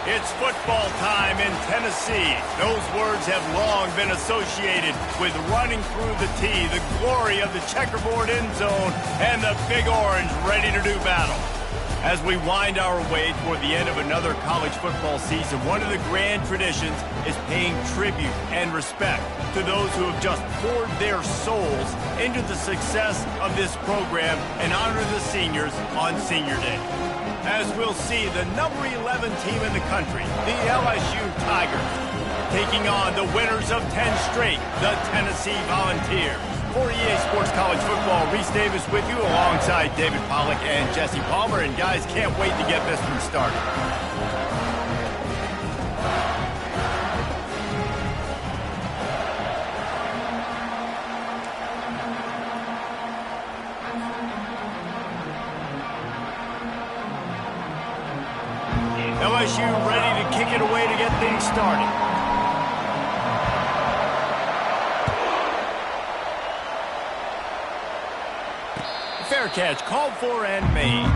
It's football time in Tennessee. Those words have long been associated with running through the tee, the glory of the checkerboard end zone, and the Big Orange ready to do battle. As we wind our way toward the end of another college football season, one of the grand traditions is paying tribute and respect to those who have just poured their souls into the success of this program and honor the seniors on Senior Day. As we'll see, the number 11 team in the country, the LSU Tigers, taking on the winners of 10 straight, the Tennessee Volunteers. For EA Sports College Football, Reese Davis with you alongside David Pollack and Jesse Palmer. And guys, can't wait to get this one started. LSU ready to kick it away to get things started. Fair catch called for and made.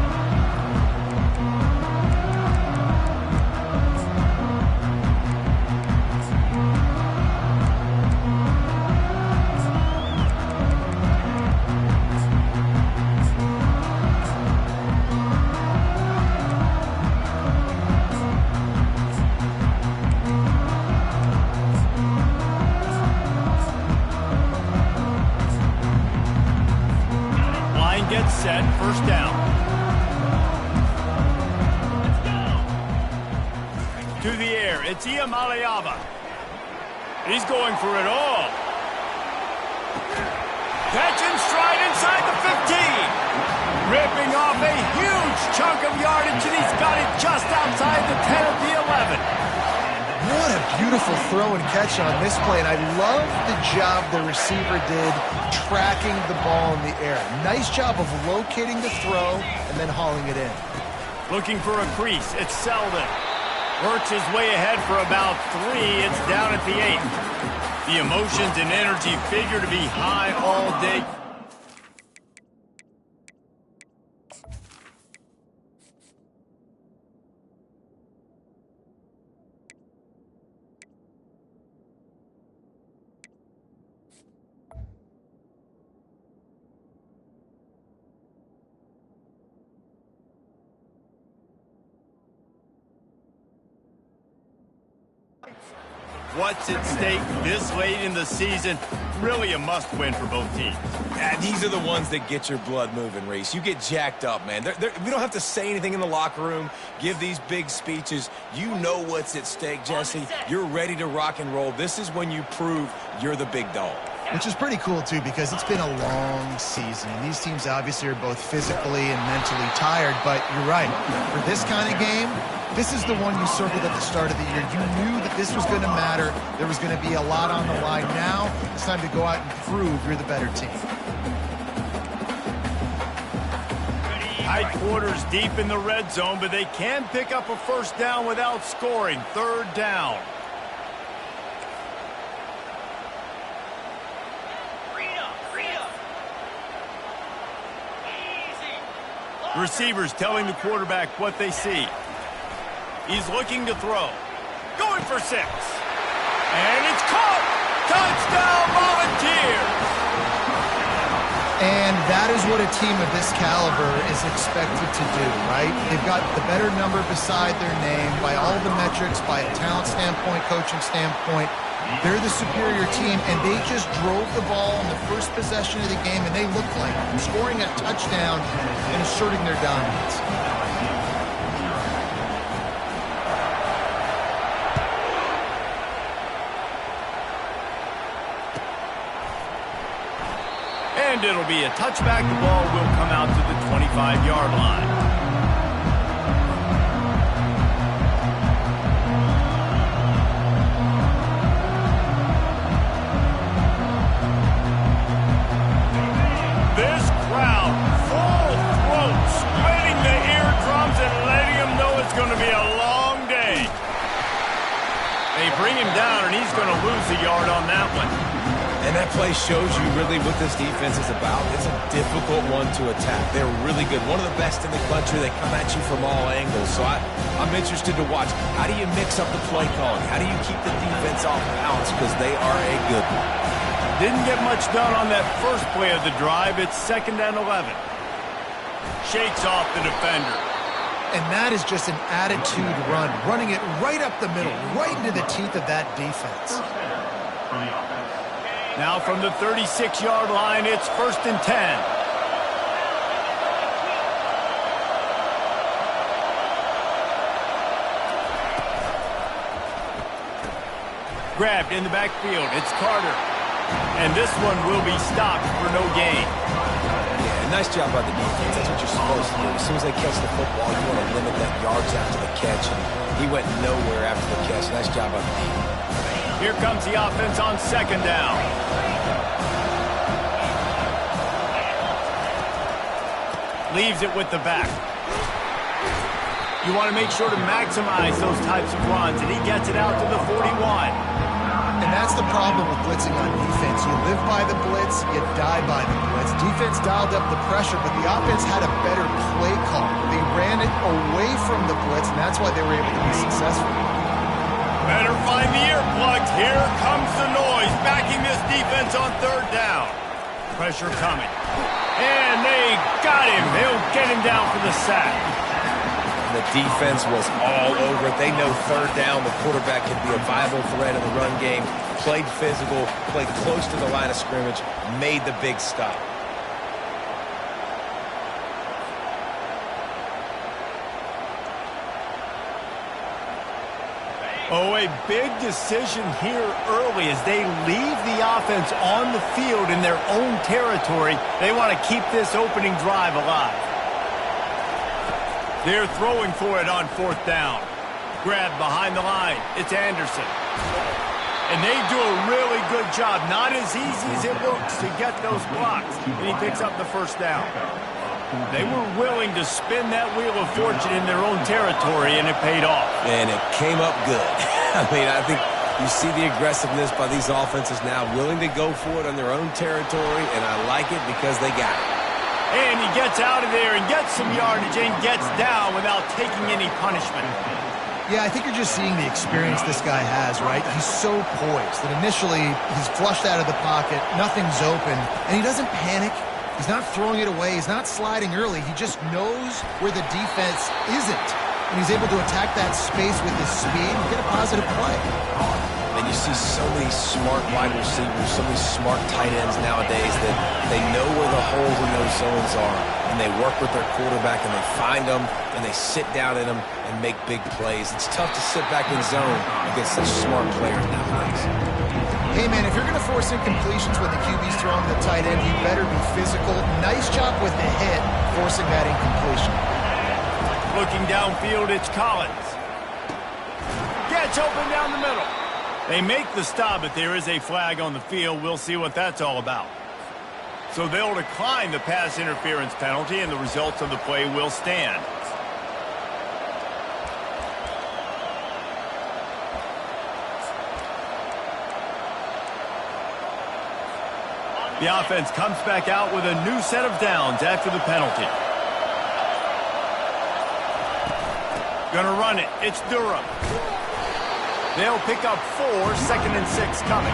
Gets set, first down. To the air, it's Iamaleava. He's going for it all. Catch and stride inside the 15. Ripping off a huge chunk of yardage, and he's got it just outside the 10 of the 11. What a beautiful throw and catch on this play, and I love the job the receiver did tracking the ball in the air. Nice job of locating the throw and then hauling it in. Looking for a crease, it's Selden. Works his way ahead for about 3, it's down at the 8. The emotions and energy figure to be high all day. What's at stake this late in the season? Really a must-win for both teams. Yeah, these are the ones that get your blood moving, Reese. You get jacked up, man. We don't have to say anything in the locker room, give these big speeches. You know what's at stake, Jesse. You're ready to rock and roll. This is when you prove you're the big dog. Which is pretty cool, too, because it's been a long season. And these teams obviously are both physically and mentally tired, but you're right. For this kind of game, this is the one you circled at the start of the year. You knew that this was going to matter. There was going to be a lot on the line. Now it's time to go out and prove you're the better team. Tight quarters deep in the red zone, but they can pick up a first down without scoring. Third down. Receivers telling the quarterback what they see. He's looking to throw. Going for 6. And it's caught! Touchdown Volunteers! And that is what a team of this caliber is expected to do, right? They've got the better number beside their name by all the metrics, by a talent standpoint, coaching standpoint. They're the superior team, and they just drove the ball in the first possession of the game, and they looked like scoring a touchdown and asserting their dominance. And it'll be a touchback. The ball will come out to the 25-yard line. This crowd, full throat, splitting the eardrums and letting them know it's going to be a long day. They bring him down, and he's going to lose a yard on that one. And that play shows you really what this defense is about. It's a difficult one to attack. They're really good. One of the best in the country. They come at you from all angles. So I'm interested to watch. How do you mix up the play calling? How do you keep the defense off balance? Because they are a good one. Didn't get much done on that first play of the drive. It's 2nd and 11. Shakes off the defender. And that is just an attitude run, running it right up the middle, right into the teeth of that defense. Now from the 36-yard line, it's 1st and 10. Grabbed in the backfield. It's Carter. And this one will be stopped for no gain. Yeah, nice job by the defense. That's what you're supposed to do. As soon as they catch the football, you want to limit that yards after the catch. And he went nowhere after the catch. Nice job by the defense. Here comes the offense on 2nd down. Leaves it with the back. You want to make sure to maximize those types of runs, and he gets it out to the 41. And that's the problem with blitzing on defense. You live by the blitz, you die by the blitz. Defense dialed up the pressure, but the offense had a better play call. They ran it away from the blitz, and that's why they were able to be successful. Better find the earplugs. Here comes the noise, backing this defense on 3rd down. Pressure coming. And they got him. They'll get him down for the sack. The defense was all over it. They know 3rd down, the quarterback can be a viable threat in the run game. Played physical, played close to the line of scrimmage, made the big stop. Oh, a big decision here early as they leave the offense on the field in their own territory. They want to keep this opening drive alive. They're throwing for it on 4th down. Grab behind the line. It's Anderson. And they do a really good job. Not as easy as it looks to get those blocks. And he picks up the 1st down. They were willing to spin that wheel of fortune in their own territory, and it paid off. And it came up good. I mean, I think you see the aggressiveness by these offenses now, willing to go for it on their own territory, and I like it because they got it. And he gets out of there and gets some yardage and gets down without taking any punishment. Yeah, I think you're just seeing the experience this guy has, right? He's so poised that initially he's flushed out of the pocket, nothing's open, and he doesn't panic. He's not throwing it away. He's not sliding early. He just knows where the defense isn't. And he's able to attack that space with his speed and get a positive play. And you see so many smart wide receivers, so many smart tight ends nowadays that they know where the holes in those zones are. And they work with their quarterback and they find them and they sit down in them and make big plays. It's tough to sit back in zone against such smart players nowadays. Hey, man, if you're going to force incompletions when the QB's throwing the tight end, you better be physical. Nice job with the hit, forcing that incompletion. Looking downfield, it's Collins. Gets open down the middle. They make the stop, but there is a flag on the field. We'll see what that's all about. So they'll decline the pass interference penalty, and the results of the play will stand. The offense comes back out with a new set of downs after the penalty. Gonna run it. It's Durham. They'll pick up 4, 2nd and 6 coming.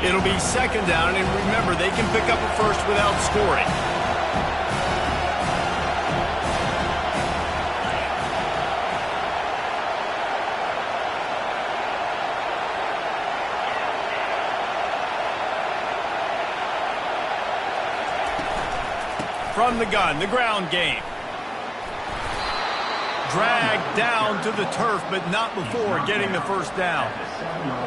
It'll be 2nd down, and remember, they can pick up a first without scoring. From the gun, the ground game. Dragged down to the turf, but not before getting the 1st down.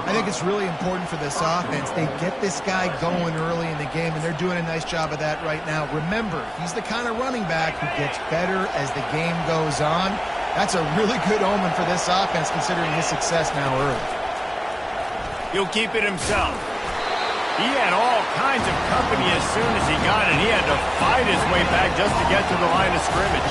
I think it's really important for this offense. They get this guy going early in the game, and they're doing a nice job of that right now. Remember, he's the kind of running back who gets better as the game goes on. That's a really good omen for this offense, considering his success now early. He'll keep it himself. He had all kinds of company as soon as he got it. He had to fight his way back just to get to the line of scrimmage.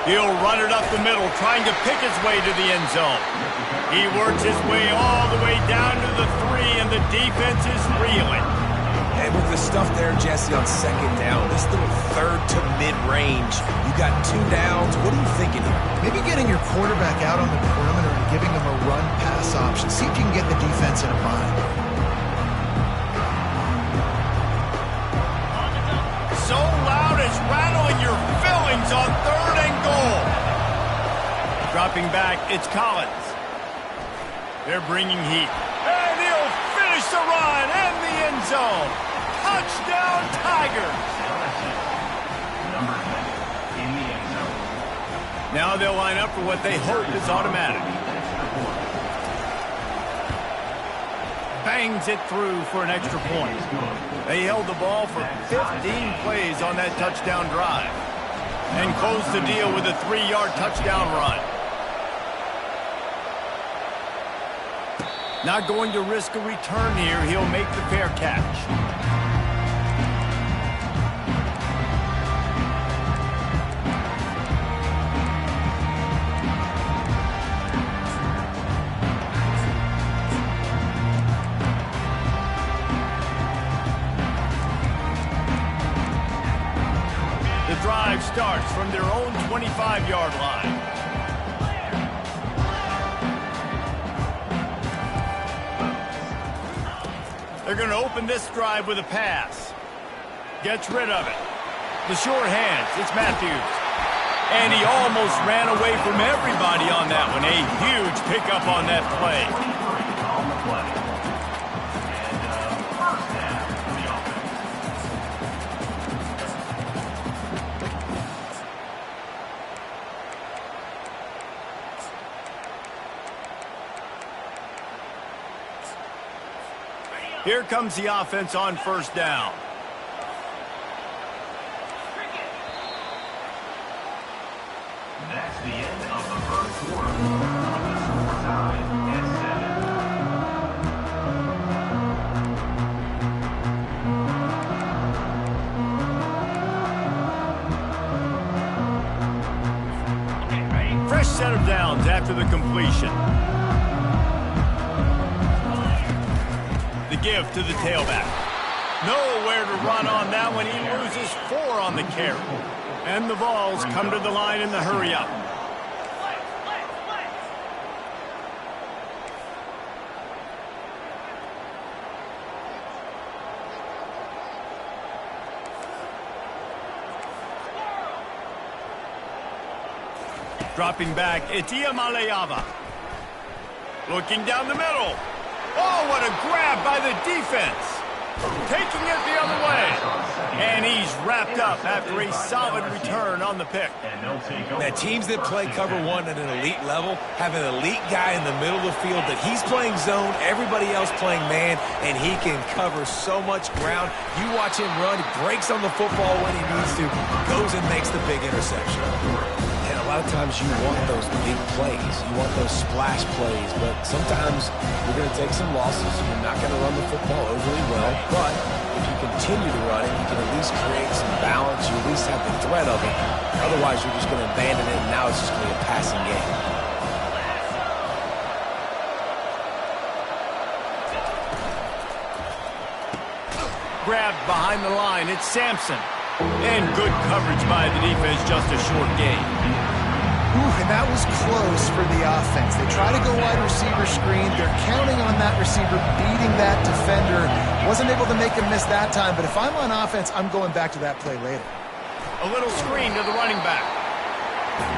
He'll run it up the middle, trying to pick his way to the end zone. He works his way all the way down to the 3, and the defense is reeling. And with the stuff there, Jesse, on second down, this little third to mid-range, you got 2 downs. What are you thinking here? Maybe getting your quarterback out on the perimeter and giving him a run-pass option. See if you can get the defense in a bind. So loud it's rattling your fillings on 3rd and goal. Dropping back, it's Collins. They're bringing heat. And he'll finish the run and the end zone. Touchdown, Tigers. Now they'll line up for what they hope is automatic. Bangs it through for an extra point. They held the ball for 15 plays on that touchdown drive and closed the deal with a 3-yard touchdown run. Not going to risk a return here. He'll make the fair catch. The drive starts from their own 25-yard line. They're going to open this drive with a pass. Gets rid of it. The short hands, it's Matthews. And he almost ran away from everybody on that one. A huge pickup on that play. Here comes the offense on 1st down. That's the end of the first quarter. Time is 7. Fresh set of downs after the completion. The give to the tailback. Nowhere to run on that one. He loses 4 on the carry. And the Vols come to the line in the hurry-up. Dropping back, it's Iamaleava. Looking down the middle. Oh, what a grab by the defense. Taking it the other way. And he's wrapped up after a solid return on the pick. Now, teams that play cover 1 at an elite level have an elite guy in the middle of the field that he's playing zone, everybody else playing man, and he can cover so much ground. You watch him run, he breaks on the football when he needs to, goes and makes the big interception. And a lot of times you want those big plays. You want those splash plays, but sometimes you're going to take some losses. You're not going to run the football overly well, but if you continue to run it, you can at least create some balance. You at least have the threat of it. Otherwise, you're just going to abandon it, and now it's just going to be a passing game. Grabbed behind the line, it's Sampson. And good coverage by the defense, just a short gain. And that was close for the offense. They try to go wide receiver screen. They're counting on that receiver beating that defender. Wasn't able to make him miss that time, but if I'm on offense, I'm going back to that play later. A little screen to the running back.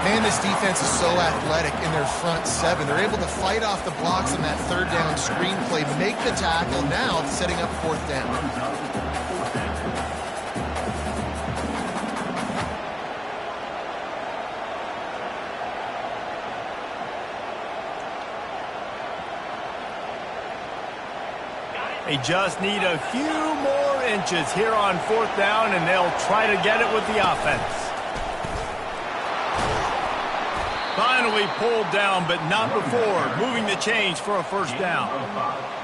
Man, this defense is so athletic in their front 7. They're able to fight off the blocks on that 3rd down screen play, make the tackle, now setting up 4th down. They just need a few more inches here on 4th down, and they'll try to get it with the offense. Finally pulled down, but not before moving the change for a 1st down.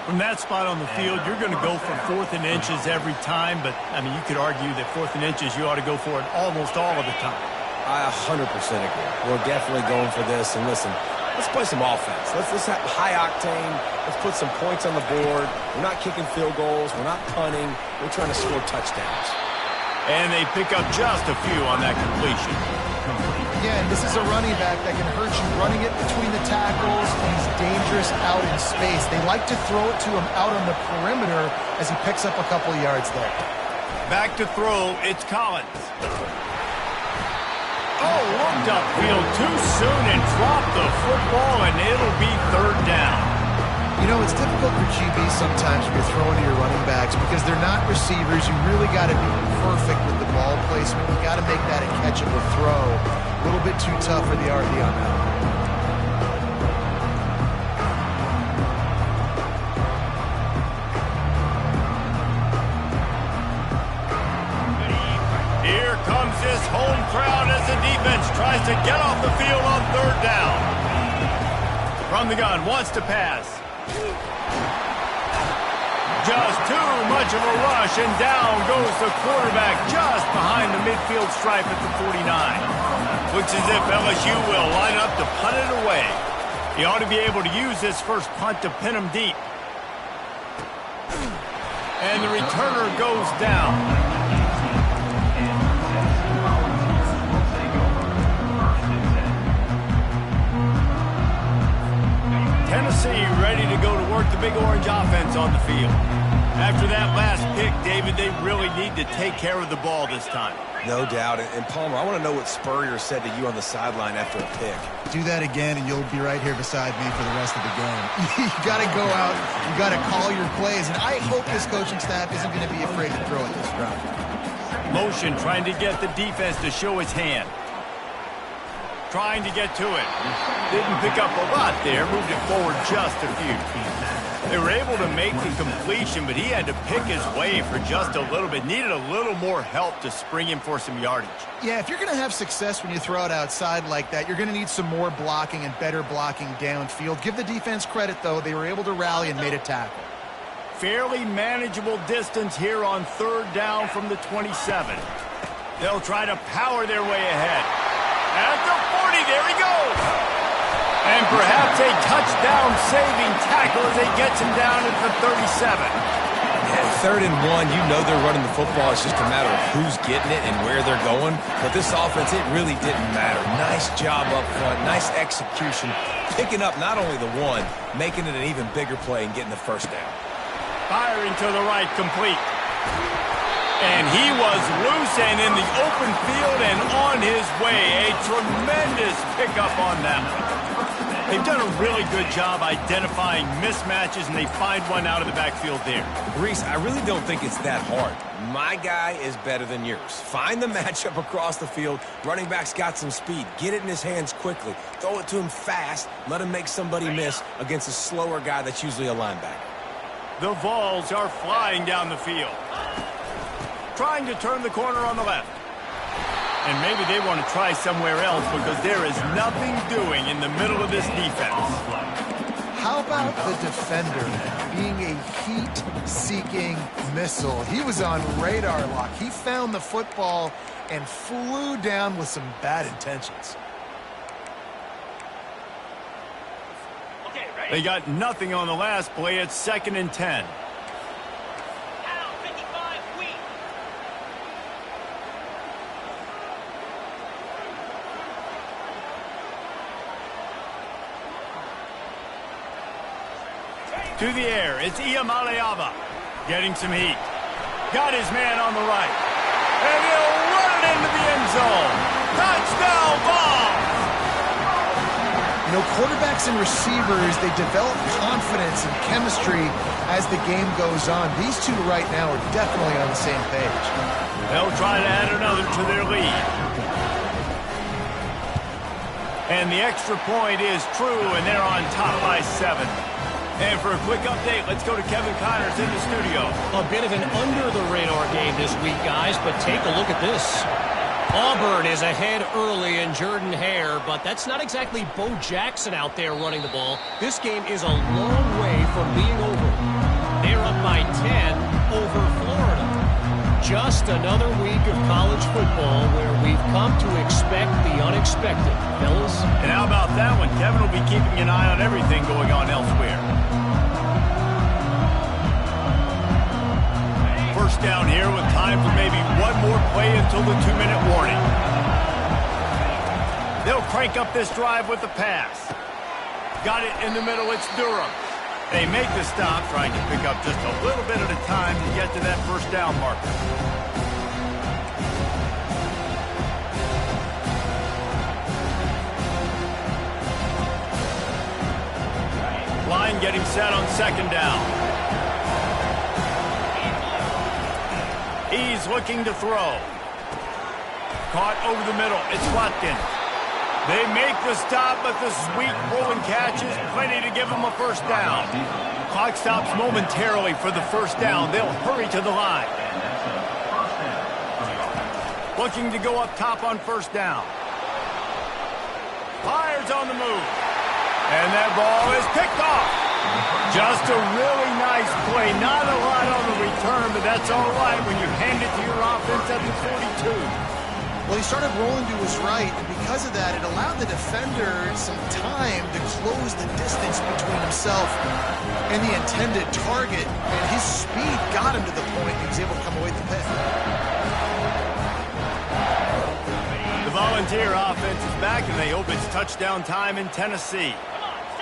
From that spot on the field, you're going to go for 4th and inches every time, but, I mean, you could argue that 4th and inches, you ought to go for it almost all of the time. I 100% agree. We're definitely going for this, and listen, let's play some offense. Let's have high octane. Let's put some points on the board. We're not kicking field goals. We're not punting. We're trying to score touchdowns. And they pick up just a few on that completion. Yeah, and this is a running back that can hurt you running it between the tackles. He's dangerous out in space. They like to throw it to him out on the perimeter as he picks up a couple of yards there. Back to throw, it's Collins. Oh, looked upfield too soon and dropped the football, and it'll be 3rd down. You know, it's difficult for QBs sometimes when you're throwing to your running backs because they're not receivers. You really got to be perfect with the ball placement. You got to make that a catchable throw. A little bit too tough for the RB on that. Here comes this home crowd as the defense tries to get off the field on 3rd down. From the gun, wants to pass. Just too much of a rush, and down goes the quarterback just behind the midfield stripe at the 49. Looks as if LSU will line up to punt it away. He ought to be able to use this first punt to pin him deep. And the returner goes down. Tennessee ready to go to work the Big Orange offense on the field. After that last pick, David, they really need to take care of the ball this time. No doubt. And Palmer, I want to know what Spurrier said to you on the sideline after a pick. Do that again, and you'll be right here beside me for the rest of the game. You got to go out. You got to call your plays, and I hope this coaching staff isn't going to be afraid to throw at this route. Motion trying to get the defense to show his hand. Trying to get to it. Didn't pick up a lot there. Moved it forward just a few. They were able to make the completion, but he had to pick his way for just a little bit. Needed a little more help to spring him for some yardage. Yeah, if you're going to have success when you throw it outside like that, you're going to need some more blocking and better blocking downfield. Give the defense credit, though. They were able to rally and made a tackle. Fairly manageable distance here on 3rd down from the 27. They'll try to power their way ahead. At the 40, there he goes. And perhaps a touchdown-saving tackle as they gets him down at the 37. Yeah, 3rd and 1, you know they're running the football. It's just a matter of who's getting it and where they're going. But this offense, it really didn't matter. Nice job up front, nice execution. Picking up not only the one, making it an even bigger play and getting the 1st down. Firing to the right, complete. And he was loose and in the open field and on his way. A tremendous pickup on that one. They've done a really good job identifying mismatches, and they find one out of the backfield there. Reese, I really don't think it's that hard. My guy is better than yours. Find the matchup across the field. Running back's got some speed. Get it in his hands quickly. Throw it to him fast. Let him make somebody miss against a slower guy that's usually a linebacker. The Vols are flying down the field. Trying to turn the corner on the left. And maybe they want to try somewhere else because there is nothing doing in the middle of this defense. How about the defender being a heat-seeking missile? He was on radar lock. He found the football and flew down with some bad intentions. They got nothing on the last play. It's 2nd and 10. To the air, it's Iamaleava getting some heat. Got his man on the right. And he'll run it into the end zone. Touchdown ball! You know, quarterbacks and receivers, they develop confidence and chemistry as the game goes on. These two right now are definitely on the same page. They'll try to add another to their lead. And the extra point is true, and they're on top by 7. And for a quick update, let's go to Kevin Connors in the studio. A bit of an under-the-radar game this week, guys, but take a look at this. Auburn is ahead early in Jordan Hare, but that's not exactly Bo Jackson out there running the ball. This game is a long way from being over. They're up by 10 over Florida. Just another week of college football where we've come to expect the unexpected, fellas. And how about that one? Kevin will be keeping an eye on everything going on elsewhere. First down here with time for maybe one more play until the 2-minute warning. They'll crank up this drive with the pass. Got it in the middle. It's Durham. They make the stop, trying to pick up just a little bit at a time to get to that first down marker. Line getting set on second down. He's looking to throw. Caught over the middle. It's Watkins. They make the stop, but the sweet rolling catch is plenty to give them a first down. Clock stops momentarily for the first down. They'll hurry to the line. Looking to go up top on first down. Fires on the move. And that ball is picked off. Just a really nice play. Not a lot on the return, but that's all right when you hand it to your offense at the 42. Well, he started rolling to his right, and because of that, it allowed the defender some time to close the distance between himself and the intended target, and his speed got him to the point he was able to come away with the pick. The Volunteer offense is back, and they hope it's touchdown time in Tennessee.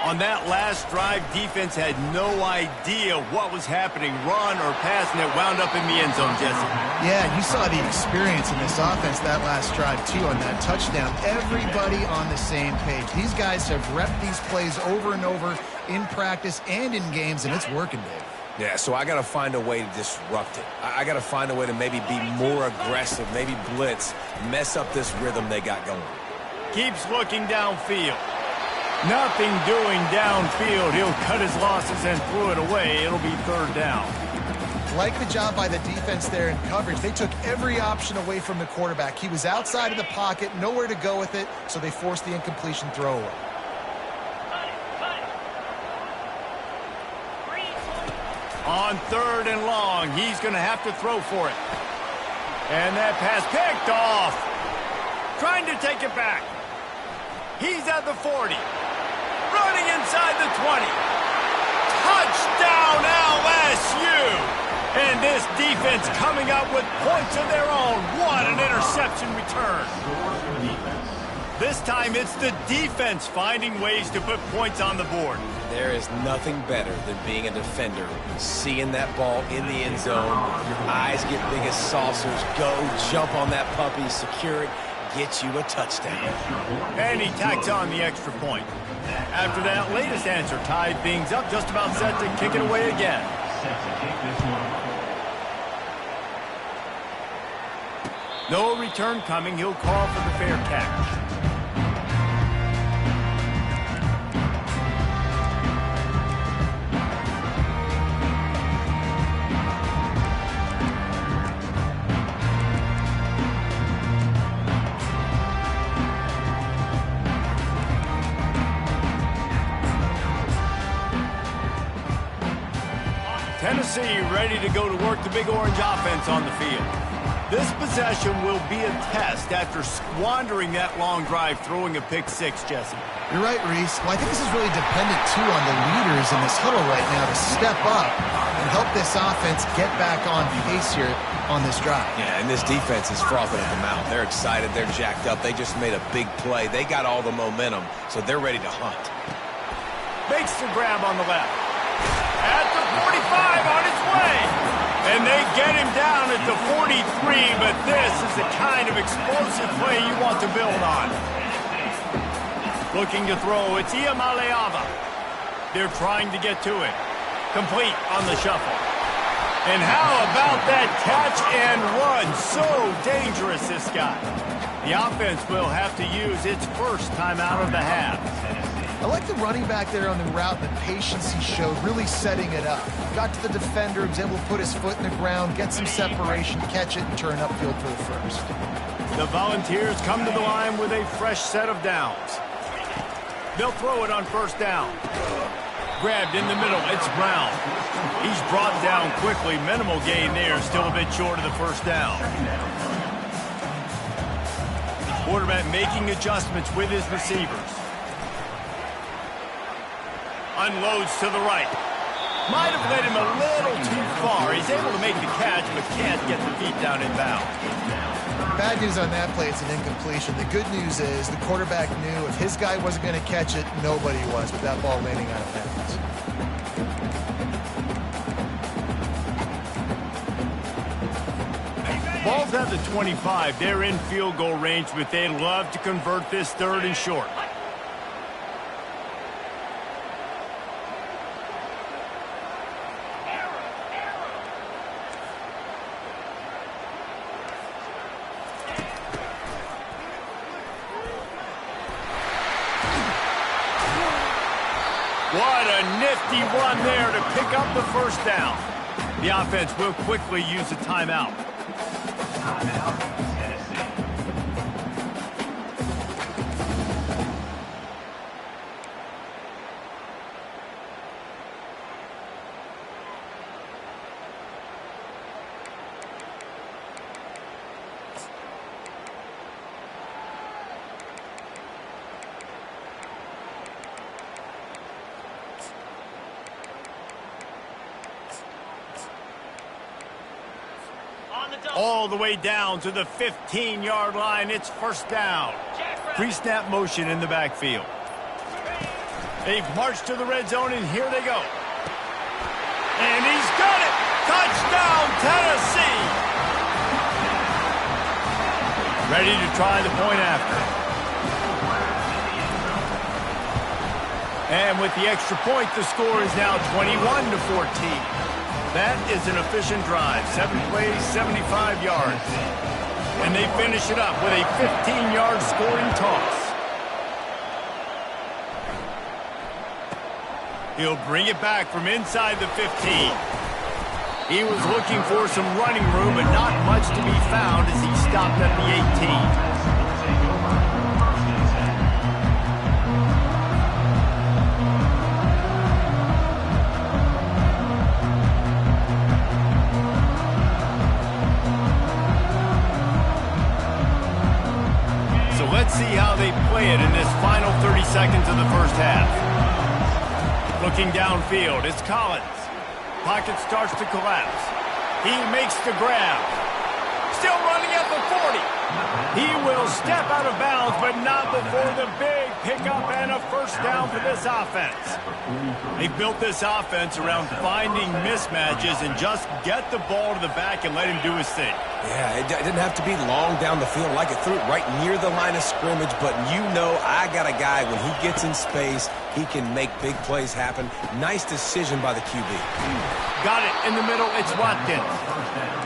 On that last drive, defense had no idea what was happening, run or pass, and it wound up in the end zone, Jesse. Yeah, you saw the experience in this offense that last drive, too, on that touchdown. Everybody on the same page. These guys have repped these plays over and over in practice and in games, and it's working, Dave. Yeah, so I got to find a way to disrupt it. I got to find a way to maybe be more aggressive, maybe blitz, mess up this rhythm they got going. Keeps looking downfield. Nothing doing downfield. He'll cut his losses and throw it away. It'll be third down. Like the job by the defense there in coverage. They took every option away from the quarterback. He was outside of the pocket, nowhere to go with it, so they forced the incompletion throwaway. On third and long, he's going to have to throw for it. And that pass picked off. Trying to take it back. He's at the 40. Running inside the 20. Touchdown LSU! And this defense coming up with points of their own. What an interception return. This time it's the defense finding ways to put points on the board. There is nothing better than being a defender, seeing that ball in the end zone, your eyes get big as saucers, go, jump on that puppy, secure it, get you a touchdown. And he tacks on the extra point. After that latest answer tied things up, just about set to kick it away again. No return coming. He'll call for the fair catch. Tennessee ready to go to work the Big Orange offense on the field. This possession will be a test after squandering that long drive, throwing a pick six, Jesse. You're right, Reese. Well, I think this is really dependent, too, on the leaders in this huddle right now to step up and help this offense get back on pace here on this drive. Yeah, and this defense is frothing at the mouth. They're excited. They're jacked up. They just made a big play. They got all the momentum, so they're ready to hunt. Makes the grab on the left. At the 45, on its way. And they get him down at the 43, but this is the kind of explosive play you want to build on. Looking to throw, it's Iamaleava. They're trying to get to it. Complete on the shuffle. And how about that catch and run? So dangerous, this guy. The offense will have to use its first timeout of the half. I like the running back there on the route and the patience he showed, really setting it up. Got to the defender, was able to put his foot in the ground, get some separation, catch it, and turn upfield for the first. The Volunteers come to the line with a fresh set of downs. They'll throw it on first down. Grabbed in the middle, it's Brown. He's brought down quickly. Minimal gain there, still a bit short of the first down. The quarterback making adjustments with his receivers. Unloads to the right. Might have led him a little too far. He's able to make the catch, but can't get the feet down in bounds. Bad news on that play, it's an incompletion. The good news is the quarterback knew if his guy wasn't going to catch it, nobody was with that ball landing out of bounds. Ball's at the 25. They're in field goal range, but they'd love to convert this third and short. What a nifty run there to pick up the first down. The offense will quickly use a timeout. Timeout, Tennessee. All the way down to the 15-yard line. It's first down. Pre-snap motion in the backfield. They've marched to the red zone, and here they go. And he's got it! Touchdown, Tennessee! Ready to try the point after. And with the extra point, the score is now 21-14. That is an efficient drive. 7 plays, 75 yards. And they finish it up with a 15-yard scoring toss. He'll bring it back from inside the 15. He was looking for some running room, but not much to be found as he stopped at the 18. Let's see how they play it in this final 30 seconds of the first half. Looking downfield, it's Collins. Pocket starts to collapse. He makes the grab. Still running at the 40. He will step out of bounds, but not before the big pickup and a first down for this offense. They built this offense around finding mismatches and just get the ball to the back and let him do his thing. Yeah, it didn't have to be long down the field. Like it threw it right near the line of scrimmage, but you know I got a guy, when he gets in space, he can make big plays happen. Nice decision by the QB. Got it in the middle, it's Watkins.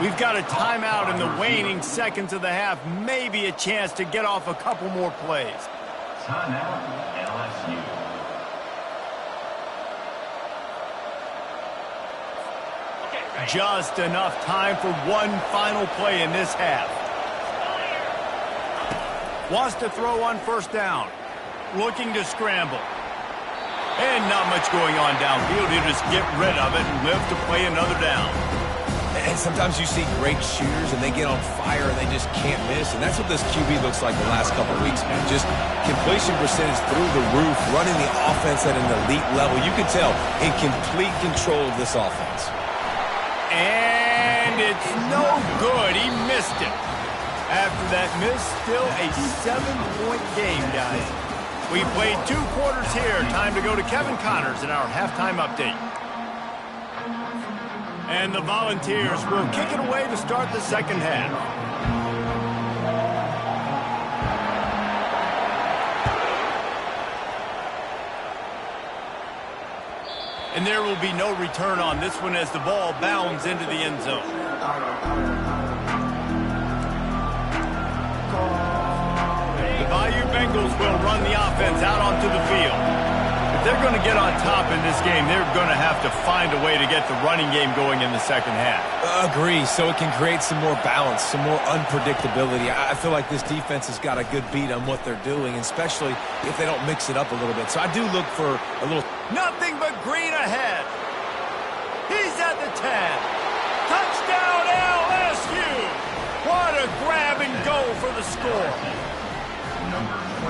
We've got a timeout in the waning seconds of the half. Maybe a chance to get off a couple more plays. Timeout, LSU. Just enough time for one final play in this half. Wants to throw on first down. Looking to scramble. And not much going on downfield. He'll just get rid of it and live to play another down. And sometimes you see great shooters and they get on fire and they just can't miss. And that's what this QB looks like the last couple of weeks, man. Just completion percentage through the roof, running the offense at an elite level. You can tell in complete control of this offense. And it's no good. He missed it. After that miss, still a 7-point game, guys. We played 2 quarters here. Time to go to Kevin Connors in our halftime update. And the Volunteers will kick it away to start the second half. And there will be no return on this one as the ball bounds into the end zone. The Bayou Bengals will run the offense out onto the field. they're going to get on top in this game, they're going to have to find a way to get the running game going in the second half. Agree, so it can create some more balance, some more unpredictability. I feel like this defense has got a good beat on what they're doing, especially if they don't mix it up a little bit. So I do look for a little... Nothing but green ahead. He's at the 10. Touchdown LSU. What a grab and go for the score.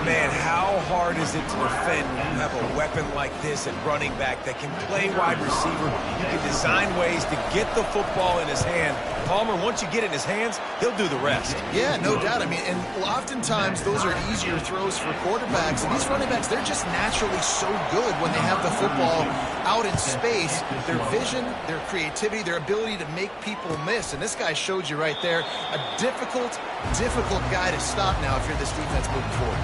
Man, how hard is it to defend when you have a weapon like this at running back that can play wide receiver? You can design ways to get the football in his hand. Palmer, once you get it in his hands, he'll do the rest. Yeah, no doubt. I mean, and oftentimes those are easier throws for quarterbacks. And these running backs, they're just naturally so good when they have the football out in space. Their vision, their creativity, their ability to make people miss. And this guy showed you right there, a difficult guy to stop now if you're this defense moving forward.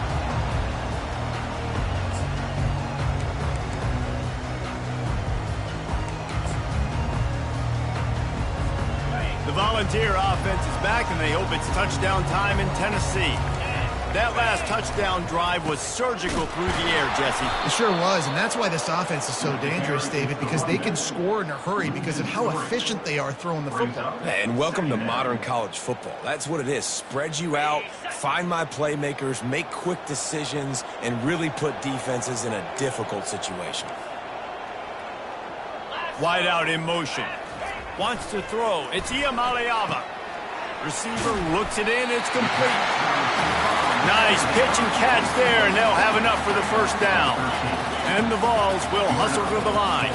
The Volunteer offense is back, and they hope it's touchdown time in Tennessee. That last touchdown drive was surgical through the air, Jesse. It sure was, and that's why this offense is so dangerous, David, because they can score in a hurry because of how efficient they are throwing the football. And welcome to modern college football. That's what it is. Spread you out, find my playmakers, make quick decisions, and really put defenses in a difficult situation. Wide out in motion. Wants to throw. It's Iamaleava. Receiver looks it in. It's complete. Nice pitch and catch there, and they'll have enough for the first down. And the Vols will hustle to the line.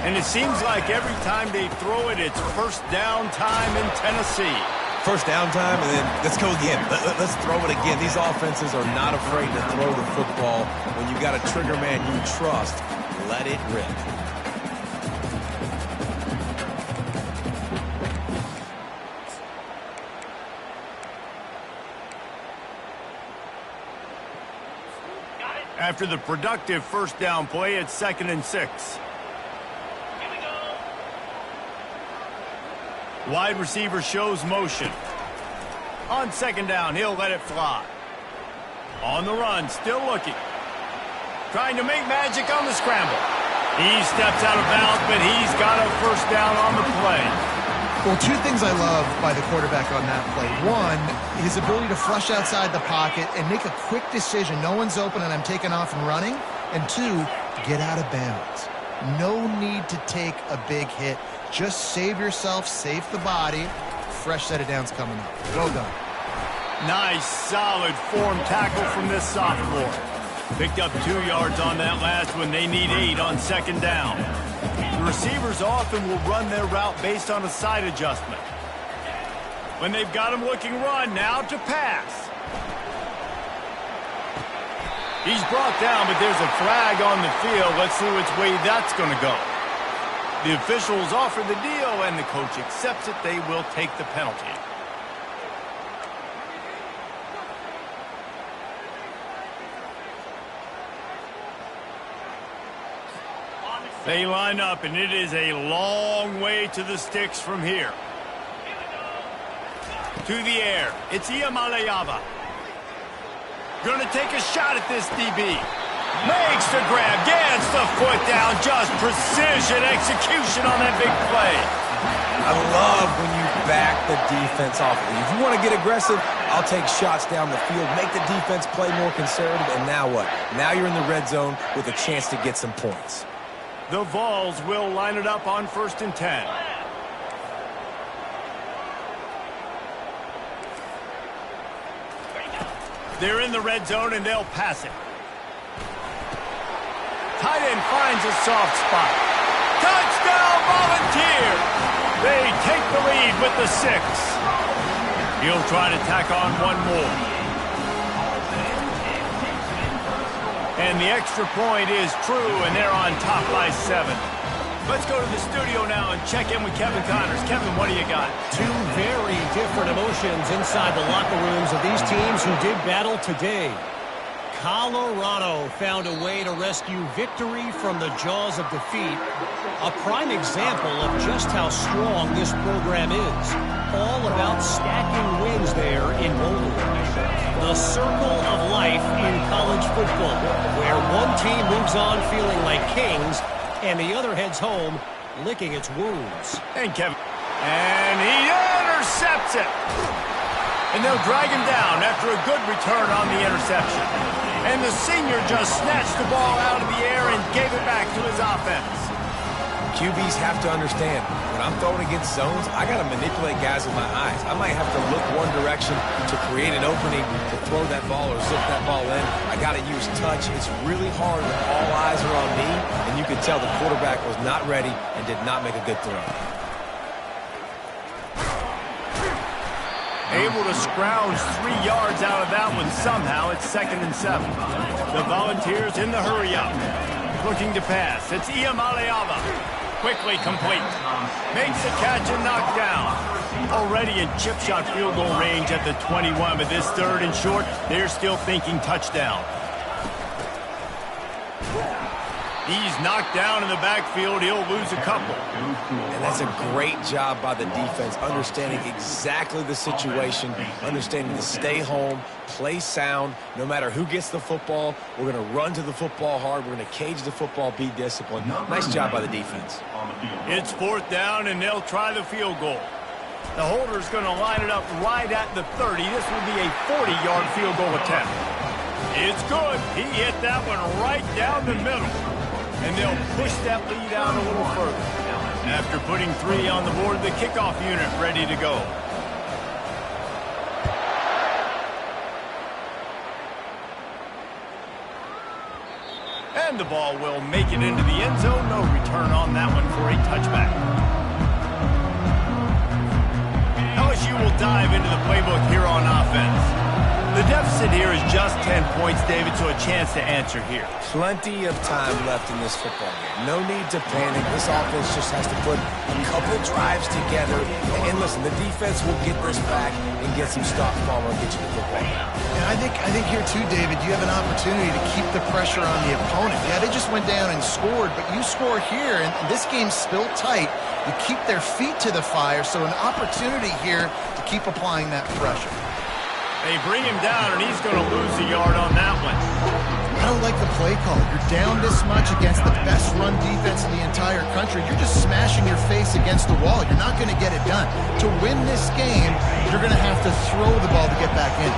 And it seems like every time they throw it, it's first down time in Tennessee. First down time, and then let's go again. Let's throw it again. These offenses are not afraid to throw the football. When you've got a trigger man you trust, let it rip. After the productive first down play, it's 2nd and 6. Wide receiver shows motion. On 2nd down, he'll let it fly. On the run, still looking. Trying to make magic on the scramble. He steps out of bounds, but he's got a first down on the play. Well, two things I love by the quarterback on that play. One, his ability to flush outside the pocket and make a quick decision. No one's open and I'm taking off and running. And two, get out of bounds. No need to take a big hit. Just save yourself, save the body. Fresh set of downs coming up. Well done. Nice, solid form tackle from this sophomore. Picked up 2 yards on that last one. They need 8 on 2nd down. The receivers often will run their route based on a side adjustment. When they've got him looking run, now to pass. He's brought down, but there's a flag on the field. Let's see which way that's going to go. The officials offer the deal, and the coach accepts it. They will take the penalty. They line up, and it is a long way to the sticks from here. To the air. It's Iamaleava. Going to take a shot at this DB. Makes the grab. Gets the foot down. Just precision execution on that big play. I love when you back the defense off. If you want to get aggressive, I'll take shots down the field, make the defense play more conservative, and now what? Now you're in the red zone with a chance to get some points. The Vols will line it up on 1st and 10. They're in the red zone, and they'll pass it. Tight end finds a soft spot. Touchdown, Volunteer! They take the lead with the 6. He'll try to tack on one more. And the extra point is true, and they're on top by 7. Let's go to the studio now and check in with Kevin Connors. Kevin, what do you got? Two very different emotions inside the locker rooms of these teams who did battle today. Colorado found a way to rescue victory from the jaws of defeat. A prime example of just how strong this program is. All about stacking wins there in Boulder. The circle of life in college football, where one team moves on feeling like kings and the other heads home licking its wounds. And Kevin. And he intercepts it. And they'll drag him down after a good return on the interception. And the senior just snatched the ball out of the air and gave it back to his offense. QBs have to understand, when I'm throwing against zones, I got to manipulate guys with my eyes. I might have to look one direction to create an opening to throw that ball or zip that ball in. I got to use touch. It's really hard when all eyes are on me, and you can tell the quarterback was not ready and did not make a good throw. Able to scrounge 3 yards out of that one somehow. It's 2nd and 7. The Volunteers in the hurry-up. Looking to pass. It's Iamaleava. Quickly complete. Makes the catch and knocked down. Already in chip shot field goal range at the 21, but this 3rd and short, they're still thinking touchdown. He's knocked down in the backfield. He'll lose a couple. And that's a great job by the defense, understanding exactly the situation, understanding to stay home, play sound. No matter who gets the football, we're going to run to the football hard. We're going to cage the football, be disciplined. Nice job by the defense. It's 4th down, and they'll try the field goal. The holder's going to line it up right at the 30. This will be a 40-yard field goal attempt. It's good. He hit that one right down the middle. And they'll push that lead out a little further. After putting 3 on the board, the kickoff unit ready to go. And the ball will make it into the end zone. No return on that one for a touchback. LSU will dive into the playbook here on offense. The deficit here is just 10 points, David, so a chance to answer here. Plenty of time left in this football game. No need to panic. This offense just has to put a couple drives together. And listen, the defense will get this back and get some stops, Palmer, and get you the football now. And I think here too, David, you have an opportunity to keep the pressure on the opponent. Yeah, they just went down and scored, but you score here, and this game's still tight. You keep their feet to the fire, so an opportunity here to keep applying that pressure. They bring him down, and he's going to lose a yard on that one. I don't like the play call. You're down this much against the best run defense in the entire country. You're just smashing your face against the wall. You're not going to get it done. To win this game, you're going to have to throw the ball to get back in.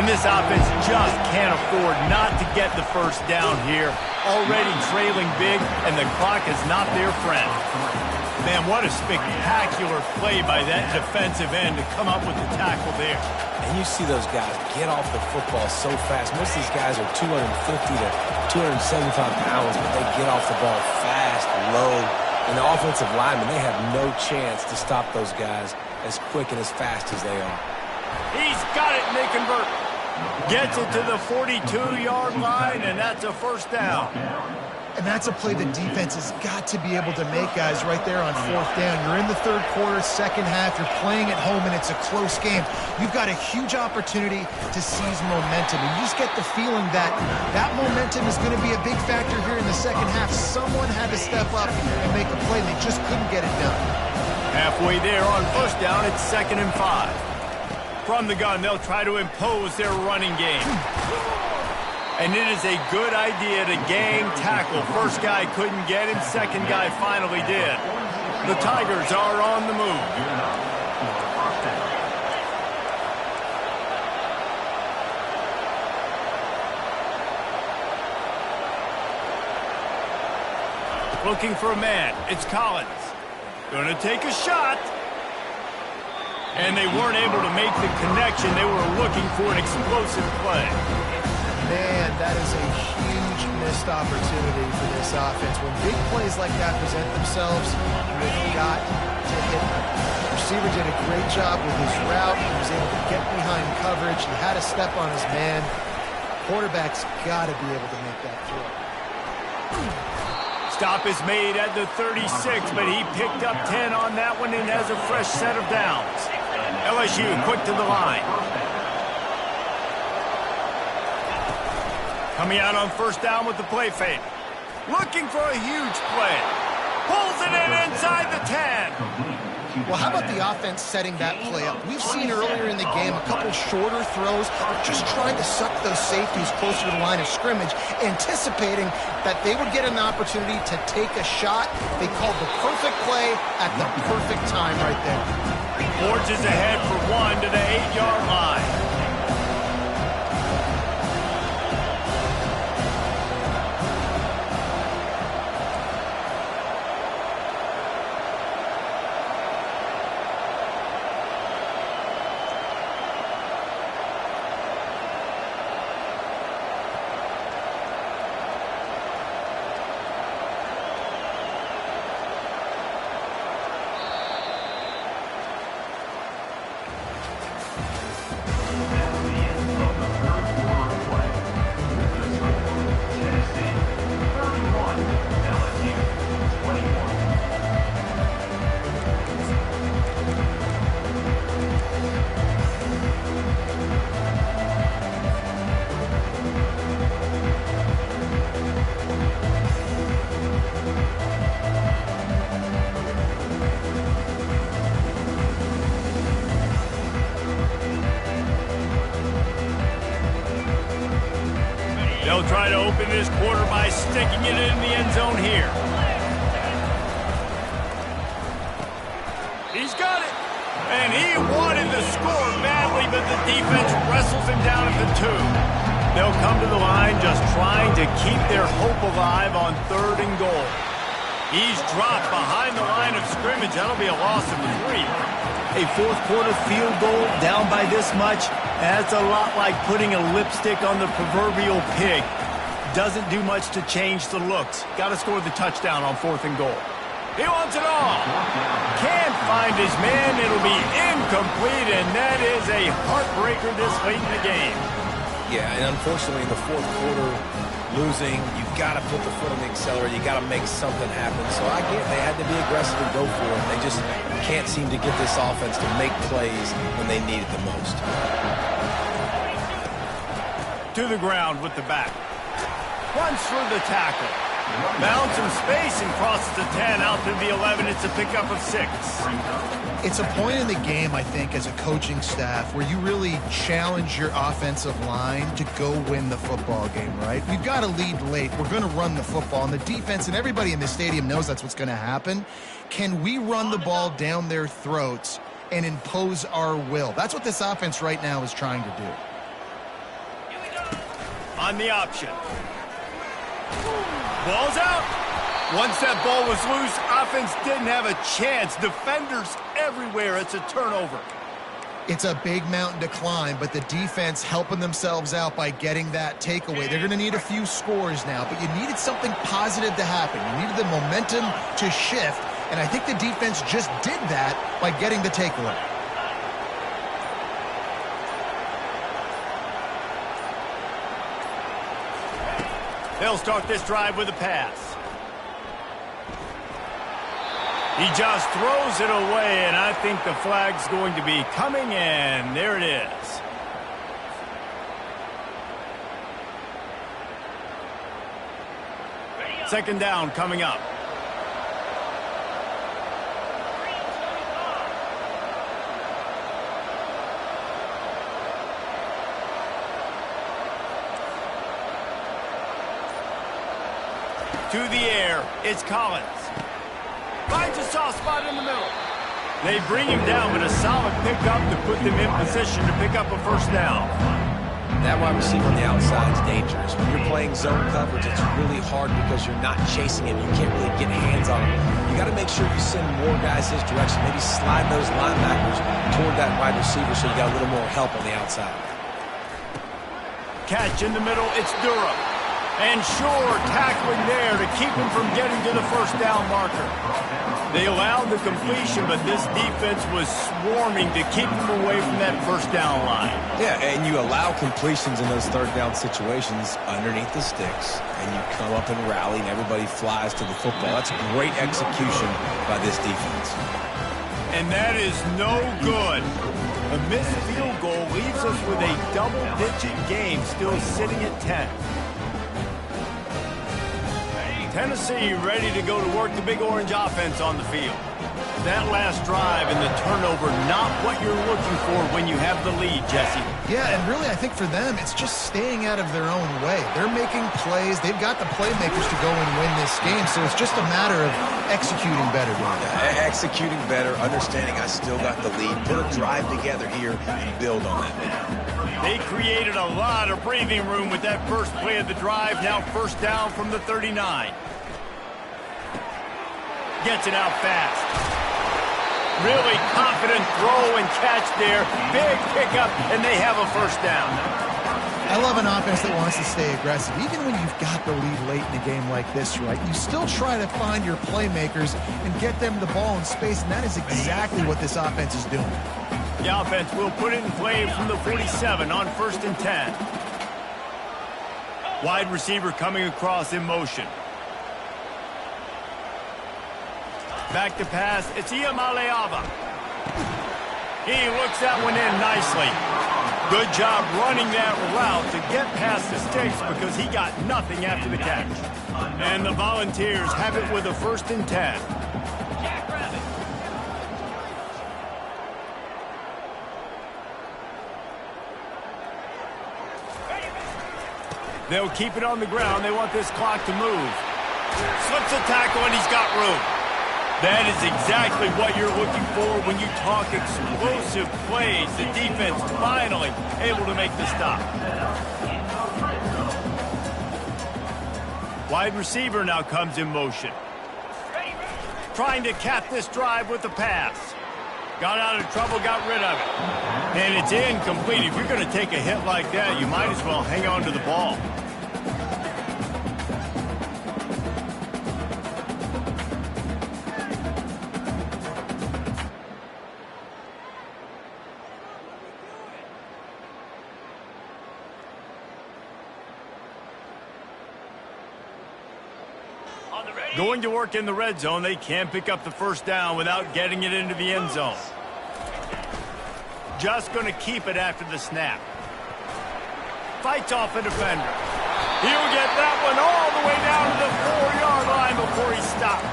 And this offense just can't afford not to get the first down here. Already trailing big, and the clock is not their friend. Man, what a spectacular play by that defensive end to come up with the tackle there. And you see those guys get off the football so fast. Most of these guys are 250 to 275 pounds, but they get off the ball fast, low. And the offensive linemen, they have no chance to stop those guys as quick and as fast as they are. He's got it, and they convert. Gets it to the 42-yard line, and that's a first down. And that's a play the defense has got to be able to make, guys, right there on 4th down. You're in the 3rd quarter, 2nd half. You're playing at home, and it's a close game. You've got a huge opportunity to seize momentum. And you just get the feeling that that momentum is going to be a big factor here in the 2nd half. Someone had to step up and make a play, and they just couldn't get it done. Halfway there on first down, it's 2nd and 5. From the gun, they'll try to impose their running game. And it is a good idea to gang tackle. First guy couldn't get him. Second guy finally did. The Tigers are on the move. Looking for a man. It's Collins. Gonna take a shot. And they weren't able to make the connection. They were looking for an explosive play. Man, that is a huge missed opportunity for this offense. When big plays like that present themselves, you've got to hit them. The receiver did a great job with his route. He was able to get behind coverage. He had a step on his man. Quarterback's got to be able to make that throw. Stop is made at the 36, but he picked up 10 on that one and has a fresh set of downs. LSU quick to the line. Coming out on first down with the play fake. Looking for a huge play. Pulls it in inside the 10. Well, how about the offense setting that play up? We've seen earlier in the game a couple shorter throws, just trying to suck those safeties closer to the line of scrimmage, anticipating that they would get an opportunity to take a shot. They called the perfect play at the perfect time right there. Forges ahead for 1 to the 8-yard line. They'll try to open this quarter by sticking it in the end zone here. He's got it. And he wanted the score badly, but the defense wrestles him down at the 2. They'll come to the line just trying to keep their hope alive on 3rd and goal. He's dropped behind the line of scrimmage. That'll be a loss of 3. A fourth-quarter field goal down by this much, that's a lot like putting a lipstick on the proverbial pig. Doesn't do much to change the looks. Got to score the touchdown on 4th and goal. He wants it all. Can't find his man. It'll be incomplete, and that is a heartbreaker this late in the game. Yeah, and unfortunately in the 4th quarter, losing, you've got to put the foot on the accelerator. You got to make something happen. So I get they had to be aggressive and go for it. They just can't seem to get this offense to make plays when they need it the most. To the ground with the back. Runs through the tackle. Bounds some space and crosses the 10 out to the 11. It's a pickup of 6. It's a point in the game, I think, as a coaching staff where you really challenge your offensive line to go win the football game, right? We've got to lead late. We're going to run the football. And the defense and everybody in the stadium knows that's what's going to happen. Can we run the ball down their throats and impose our will? That's what this offense right now is trying to do. On the option. Ball's out. Once that ball was loose, offense didn't have a chance. Defenders everywhere. It's a turnover. It's a big mountain to climb, but the defense helping themselves out by getting that takeaway. They're going to need a few scores now, but you needed something positive to happen. You needed the momentum to shift, and I think the defense just did that by getting the takeaway. They'll start this drive with a pass. He just throws it away, and I think the flag's going to be coming in. There it is. Second down coming up. To the air, it's Collins. Finds a soft spot in the middle. They bring him down, but a solid pickup to put them in position to pick up a first down. That wide receiver on the outside is dangerous. When you're playing zone coverage, it's really hard because you're not chasing him. You can't really get hands on him. You got to make sure you send more guys his direction. Maybe slide those linebackers toward that wide receiver so you got a little more help on the outside. Catch in the middle, it's Durham. And sure, tackling there to keep him from getting to the first down marker. They allowed the completion, but this defense was swarming to keep him away from that first down line. Yeah, and you allow completions in those third down situations underneath the sticks, and you come up and rally, and everybody flies to the football. That's great execution by this defense. And that is no good. A missed field goal leaves us with a double-digit game still sitting at 10. Tennessee ready to go to work the Big Orange offense on the field. That last drive and the turnover, not what you're looking for when you have the lead, Jesse. Yeah, and really I think for them, it's just staying out of their own way. They're making plays. They've got the playmakers to go and win this game, so it's just a matter of executing better. Executing better, understanding I still got the lead. Put a drive together here and build on that. They created a lot of breathing room with that first play of the drive. Now first down from the 39. Gets it out fast. Really confident throw and catch there. Big pickup, and they have a first down. I love an offense that wants to stay aggressive. Even when you've got the lead late in a game like this, right, you still try to find your playmakers and get them the ball in space, and that is exactly what this offense is doing. The offense will put it in play from the 47 on 1st and 10. Wide receiver coming across in motion. Back to pass, it's Iamaleava. He looks that one in nicely. Good job running that route to get past the sticks because he got nothing after the catch. And the Volunteers have it with a 1st and 10. They'll keep it on the ground. They want this clock to move. Slips a tackle and he's got room. That is exactly what you're looking for when you talk explosive plays. The defense finally able to make the stop. Wide receiver now comes in motion. Trying to cap this drive with the pass. Got out of trouble, got rid of it. And it's incomplete. If you're going to take a hit like that, you might as well hang on to the ball. Going to work in the red zone, they can't pick up the first down without getting it into the end zone. Just going to keep it after the snap. Fights off a defender. He'll get that one all the way down to the 4-yard line before he stopped.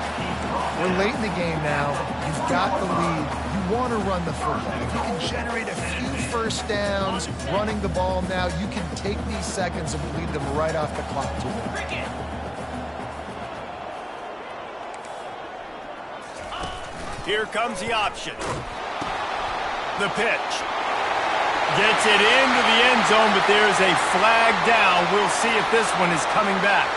We're late in the game now. You've got the lead. You want to run the football. If you can generate a few first downs running the ball now, you can take these seconds and lead them right off the clock to win. Here comes the option. The pitch. Gets it into the end zone, but there's a flag down. We'll see if this one is coming back.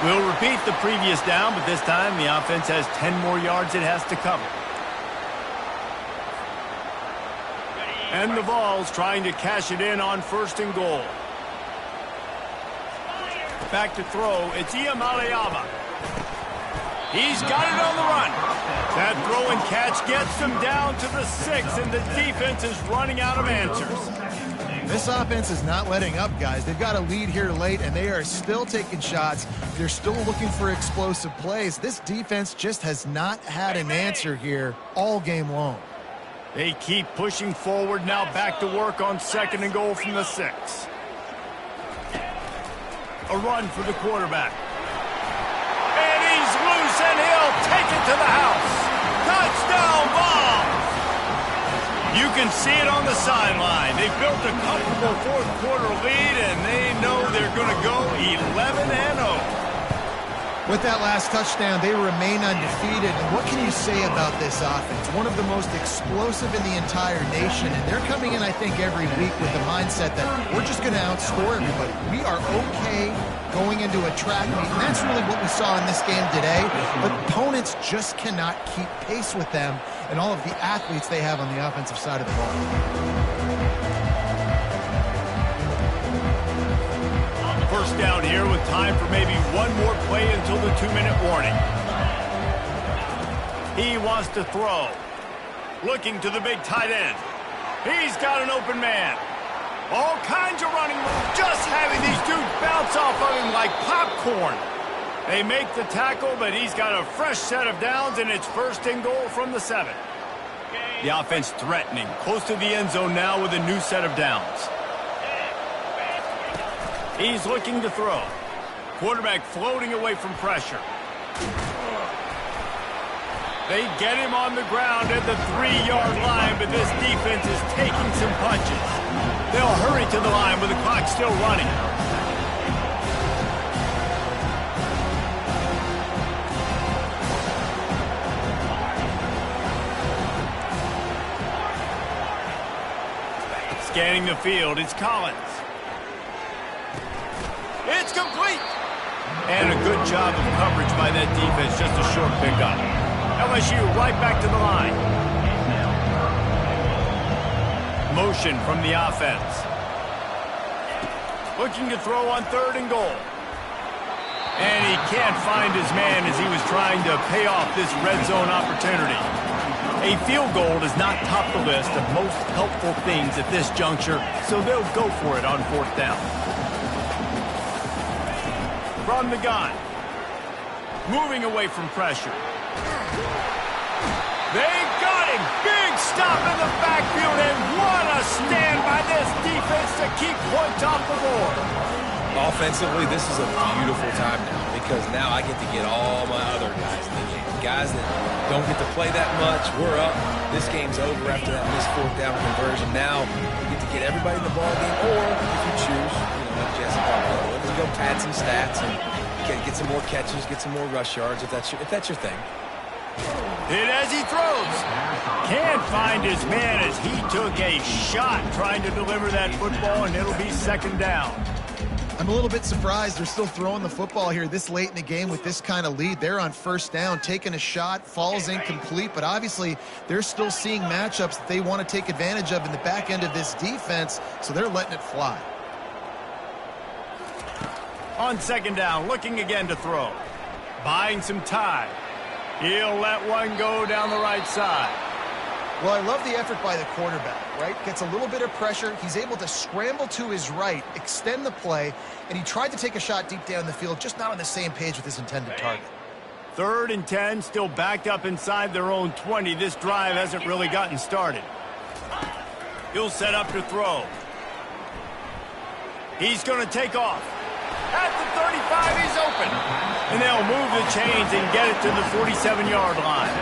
We'll repeat the previous down, but this time the offense has 10 more yards it has to cover. And the Vols trying to cash it in on 1st and goal. Back to throw. It's Iamaleava. He's got it on the run. That throw and catch gets them down to the 6, and the defense is running out of answers. This offense is not letting up, guys. They've got a lead here late, and they are still taking shots. They're still looking for explosive plays. This defense just has not had an answer here all game long. They keep pushing forward, now back to work on 2nd and goal from the 6. A run for the quarterback. And he's loose, and he'll take it to the house. Touchdown ball! You can see it on the sideline. They built a comfortable 4th quarter lead, and they know they're going to go 11-0. With that last touchdown, they remain undefeated. And what can you say about this offense? One of the most explosive in the entire nation. And they're coming in, I think, every week with the mindset that we're just going to outscore everybody. We are okay going into a track meet. And that's really what we saw in this game today. But opponents just cannot keep pace with them and all of the athletes they have on the offensive side of the ball. First down here with time for maybe one more play until the 2-minute warning. He wants to throw. Looking to the big tight end. He's got an open man. All kinds of running room. Just having these dudes bounce off of him like popcorn. They make the tackle, but he's got a fresh set of downs, and it's 1st and goal from the 7. The offense threatening. Close to the end zone now with a new set of downs. He's looking to throw. Quarterback floating away from pressure. They get him on the ground at the 3-yard line, but this defense is taking some punches. They'll hurry to the line with the clock still running. Scanning the field, it's Collins. It's complete. And a good job of coverage by that defense, just a short pickup. LSU right back to the line. Motion from the offense. Looking to throw on 3rd and goal. And he can't find his man as he was trying to pay off this red zone opportunity. A field goal does not top the list of most helpful things at this juncture, so they'll go for it on 4th down. From the gun. Moving away from pressure. They got him. Big stop in the backfield, and what a stand by this defense to keep points off the board. Offensively, this is a beautiful time now because now I get to get all my other guys in the game. Guys that don't get to play that much. We're up. This game's over after that missed 4th down conversion. Now we get to get everybody in the ball game, or if you choose, like Jesse talked about, let's go pad some stats and get some more catches, get some more rush yards if that's your thing. Hit as he throws. Can't find his man as he took a shot trying to deliver that football, and it'll be 2nd down. I'm a little bit surprised they're still throwing the football here this late in the game with this kind of lead. They're on 1st down, taking a shot, falls incomplete, but obviously they're still seeing matchups that they want to take advantage of in the back end of this defense, so they're letting it fly. On 2nd down, looking again to throw. Buying some time. He'll let one go down the right side. Well, I love the effort by the quarterback, right? Gets a little bit of pressure. He's able to scramble to his right, extend the play, and he tried to take a shot deep down the field, just not on the same page with his intended target. 3rd and 10, still backed up inside their own 20. This drive hasn't really gotten started. He'll set up to throw. He's going to take off. At the 35, he's open. And they'll move the chains and get it to the 47-yard line.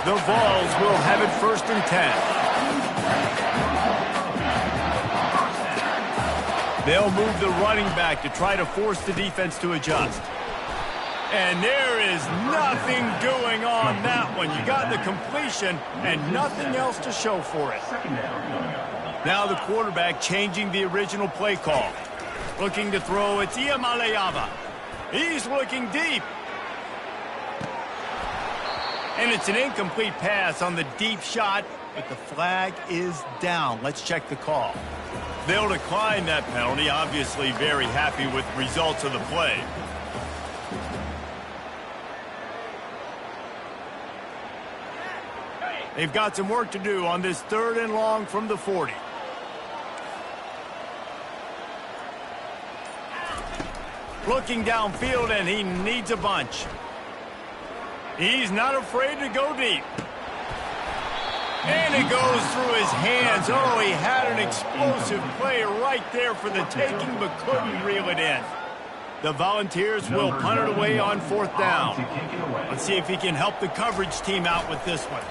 The Vols will have it 1st and 10. They'll move the running back to try to force the defense to adjust. And there is nothing doing on that one. You got the completion and nothing else to show for it. Now the quarterback changing the original play call. Looking to throw, it's Iamaleava. He's looking deep. And it's an incomplete pass on the deep shot, but the flag is down. Let's check the call. They'll decline that penalty, obviously very happy with the results of the play. They've got some work to do on this 3rd and long from the 40. Looking downfield, and he needs a bunch. He's not afraid to go deep. And it goes through his hands. Oh, he had an explosive play right there for the taking, but couldn't reel it in. The Volunteers will punt it away on 4th down. Let's see if he can help the coverage team out with this one.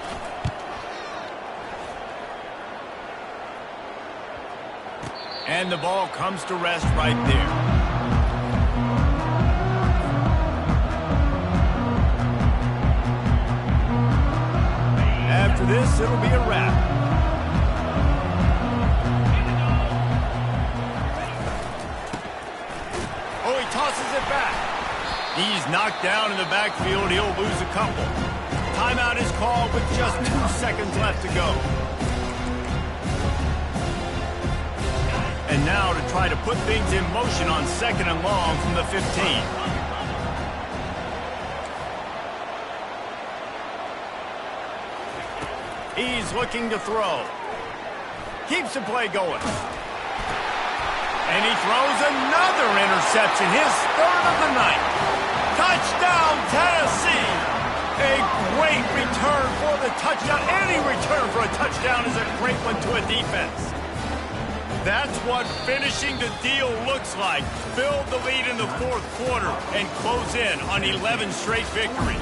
And the ball comes to rest right there. After this, it'll be a wrap. Oh, he tosses it back. He's knocked down in the backfield. He'll lose a couple. Timeout is called with just 2 seconds left to go. And now to try to put things in motion on 2nd and long from the 15. He's looking to throw. Keeps the play going. And he throws another interception, his 3rd of the night. Touchdown, Tennessee! A great return for the touchdown. Any return for a touchdown is a great one to a defense. That's what finishing the deal looks like. Build the lead in the fourth quarter and close in on 11 straight victories.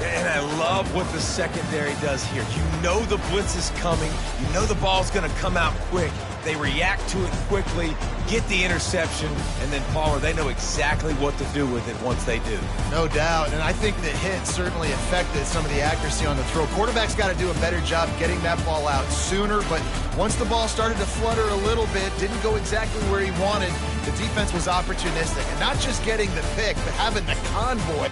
And I love what the secondary does here. You know the blitz is coming. You know the ball's going to come out quick. They react to it quickly, get the interception, and then, Pauler, they know exactly what to do with it once they do. No doubt, and I think the hit certainly affected some of the accuracy on the throw. Quarterback's got to do a better job getting that ball out sooner, but once the ball started to flutter a little bit, didn't go exactly where he wanted, the defense was opportunistic. And not just getting the pick, but having the convoy